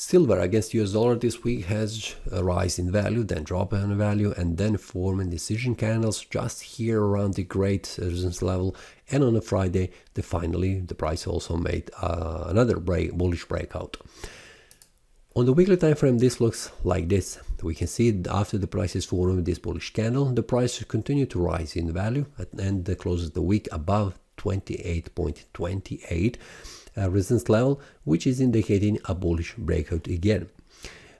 Silver against US dollar this week has a rise in value, then drop in value, and then forming decision candles just here around the great resistance level. And on a Friday, finally the price also made another bullish breakout. On the weekly time frame, this looks like this. We can see after the price is forming this bullish candle, the price should continue to rise in value and closes the week above 28.28 resistance level, which is indicating a bullish breakout again.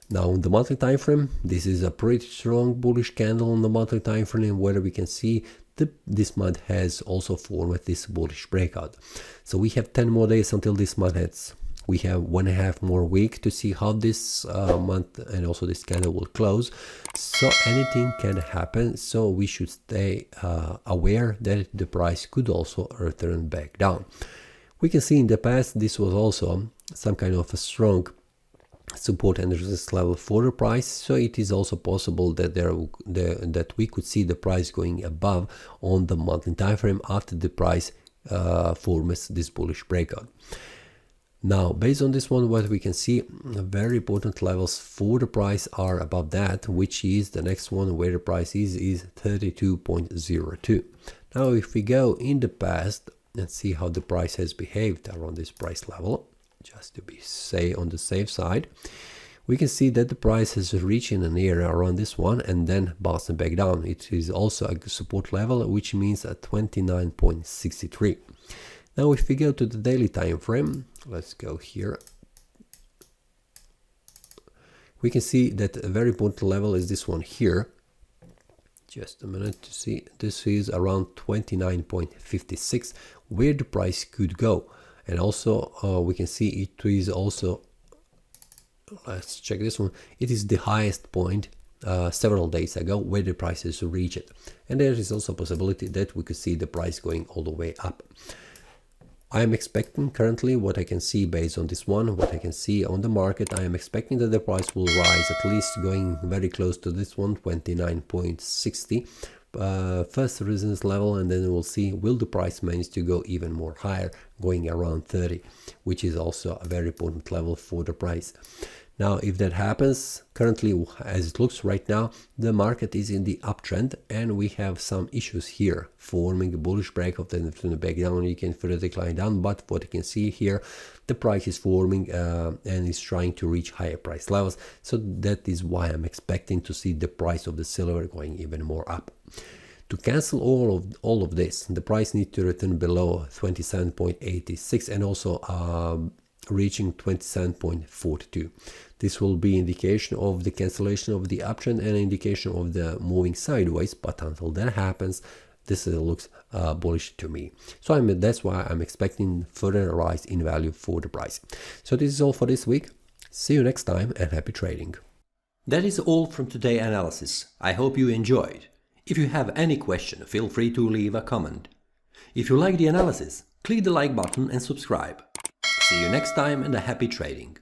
Now on the monthly time frame, this is a pretty strong bullish candle on the monthly time frame, where we can see this month has also formed this bullish breakout. So we have 10 more days until this month ends. We have 1.5 more week to see how this month and also this candle will close. So anything can happen. So we should stay aware that the price could also return back down. We can see in the past this was also some kind of a strong support and resistance level for the price. So it is also possible that that we could see the price going above on the monthly time frame after the price forms this bullish breakout. Now, based on this one, what we can see, very important levels for the price are above that, which is the next one where the price is 32.02. Now, if we go in the past and see how the price has behaved around this price level, just to be on the safe side, we can see that the price has reached in an area around this one and then bouncing back down. It is also a support level, which means at 29.63. Now, if we go to the daily time frame, let's go here. We can see that a very important level is this one here. Just a minute to see. This is around 29.56, where the price could go. And also we can see it is also, let's check this one, it is the highest point several days ago where the price has reached it. And there is also a possibility that we could see the price going all the way up. I am expecting currently, what I can see based on this one, what I can see on the market, I am expecting that the price will rise at least going very close to this one, 29.60. First resistance level, and then we'll see will the price manage to go even more higher, going around 30, which is also a very important level for the price. Now, if that happens, currently as it looks right now, the market is in the uptrend and we have some issues here forming a bullish breakout and then back down. You can further decline down, but what you can see here, the price is forming and is trying to reach higher price levels. So that is why I'm expecting to see the price of the silver going even more up. To cancel all of this, the price needs to return below 27.86 and also reaching 27.42. This will be indication of the cancellation of the uptrend and indication of the moving sideways, but until that happens, this looks bullish to me. So that's why I'm expecting further rise in value for the price. So this is all for this week. See you next time and happy trading. That is all from today's analysis. I hope you enjoyed. If you have any question, feel free to leave a comment. If you like the analysis, click the like button and subscribe. See you next time and a happy trading.